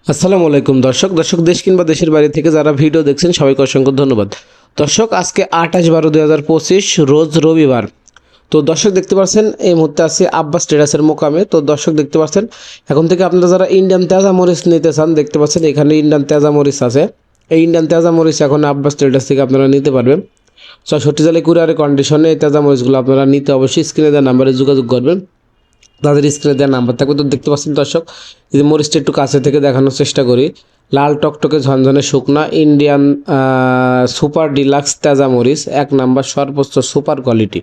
আসসালামু আলাইকুম দর্শক দেশ কিংবা দেশের বাইরে থেকে যারা ভিডিও দেখছেন সবাইকে অসংখ্য ধন্যবাদ। দর্শক আজকে 28/12/2025 রোজ রবিবার। তো দর্শক দেখতে পাচ্ছেন এই মুহূর্তে আছে আব্বাস ট্রেডার্সের মোকামে। তো দর্শক দেখতে পাচ্ছেন এখন থেকে আপনারা যারা ইন্ডিয়ান তেজা মরিচ নিতে চান, দেখতে পাচ্ছেন এখানে ইন্ডিয়ান তেজা মরিচ আছে। এই ইন্ডিয়ান তেজা মরিচ এখন আব্বাস ট্রেডার্স থেকে আপনারা নিতে পারবেন। 64 জালি কুরিয়ারের কন্ডিশনে এই তেজা মরিচগুলো আপনারা নিতে অবশ্যই স্ক্রিনে দেওয়া নাম্বারে যোগাযোগ করবেন। তাদের স্ক্রিনে দেওয়া নাম্বার থাকবে। তো দেখতে পাচ্ছেন দর্শক, এই যে মরিচটা একটু কাছে থেকে দেখানোর চেষ্টা করি। লাল টকটকে ঝনঝনে শুকনা ইন্ডিয়ান সুপার ডিলাক্স তেজা মরিচ, 1 নাম্বার সর্বোচ্চ সুপার কোয়ালিটি।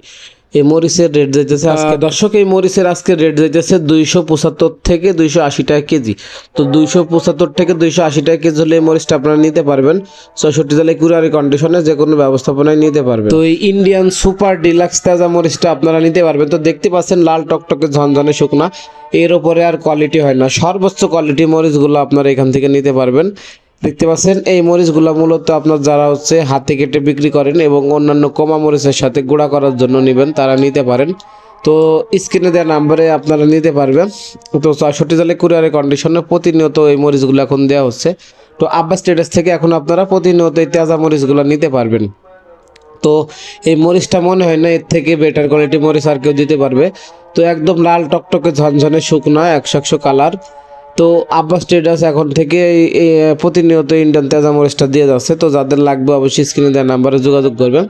এই মরিচের রেট যাইতেছে আজকে দর্শক, এই মরিচের আজকে রেট যাইতেছে 275 থেকে 280 টাকা কেজি। তো 275 থেকে 280 টাকা কেজি হলে এই মরিচটা আপনারা নিতে পারবেন। 64 জালি কুরিয়ারি কন্ডিশনে যে কোনো ব্যবস্থাপনায় নিতে পারবেন। তো এই ইন্ডিয়ান সুপার ডিলাক্স তাজা মরিচটা আপনারা নিতে পারবেন। তো দেখতে পাচ্ছেন লাল টকটকে ঝনঝনে শুকনা, এর ওপরে আর কোয়ালিটি হয় না। সর্বোচ্চ কোয়ালিটি মরিচগুলো আপনারা এখান থেকে নিতে পারবেন। দেখতে পাচ্ছেন এই মরিচগুলো মূলত আপনার যারা হাতে কেটে বিক্রি করেন এবং অন্যান্য কমা মরিচের সাথে গুঁড়া করার জন্য নেবেন, তারা নিতে পারেন। তো স্ক্রিনে দেওয়া নাম্বারে আপনারা নিতে পারবেন। তো 64 জালি কুরিয়ারের কন্ডিশনে প্রতিনিয়ত এই মরিচগুলো এখন দেওয়া হচ্ছে। তো আব্বাস ট্রেডার্স থেকে এখন আপনারা প্রতিনিয়ত এই তাজা মরিচগুলো নিতে পারবেন। তো এই মরিচটা মনে হয় না এর থেকে বেটার কোয়ালিটি মরিচ আর কেউ দিতে পারবে। তো একদম লাল টকটকে ঝনঝনে শুকনা 100 কালার। তো আব্বাস ট্রেডার্স এখন থেকে প্রতিনিয়ত ইন্ডিয়ান তেজা মরিচটা দিয়ে যাচ্ছে। তো যাদের লাগবে অবশ্যই স্ক্রিনে দেওয়া নাম্বারে যোগাযোগ করবেন।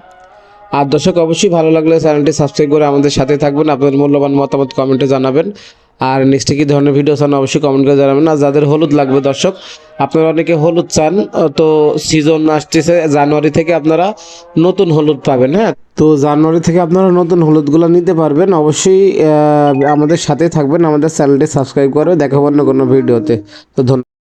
আর দর্শক অবশ্যই ভালো লাগলে চ্যানেলটি সাবস্ক্রাইব করে আমাদের সাথে থাকবেন। আপনাদের মূল্যবান মতামত কমেন্টে জানাবেন। আর নেক্সটে কী ধরনের ভিডিও চান অবশ্যই কমেন্ট করে জানাবেন। আর যাদের হলুদ লাগবে দর্শক, আপনারা অনেকে হলুদ চান, তো সিজন আসতেছে জানুয়ারি থেকে আপনারা নতুন হলুদ পাবেন। হ্যাঁ, তো জানুয়ারি থেকে আপনারা নতুন হলুদগুলো নিতে পারবেন। অবশ্যই আমাদের সাথে থাকবেন, আমাদের চ্যানেলটি সাবস্ক্রাইব করে দেখাবো অন্য কোনো ভিডিওতে। তো ধন্যবাদ।